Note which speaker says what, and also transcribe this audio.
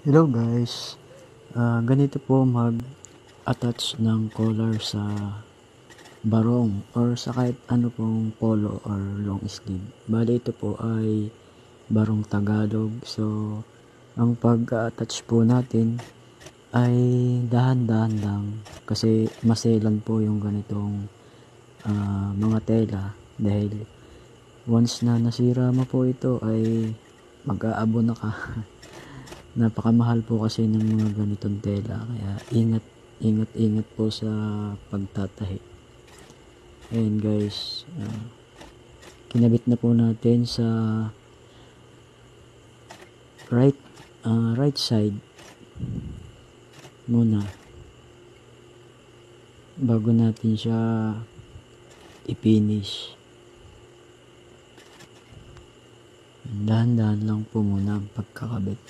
Speaker 1: Hello guys, ganito po mag-attach ng collar sa barong or sa kahit ano pong polo or long sleeve. Bali ito po ay barong Tagalog. So, ang pag-attach po natin ay dahan-dahan lang kasi maselan po yung ganitong mga tela dahil once na nasira mo po ito ay mag-aabo na ka. Napakamahal po kasi ng mga ganitong tela kaya ingat po sa pagtatahi. Ayan guys, kinabit na po natin sa right side muna bago natin siya i-finish. Dahan-dahan lang po muna ang pagkakabit.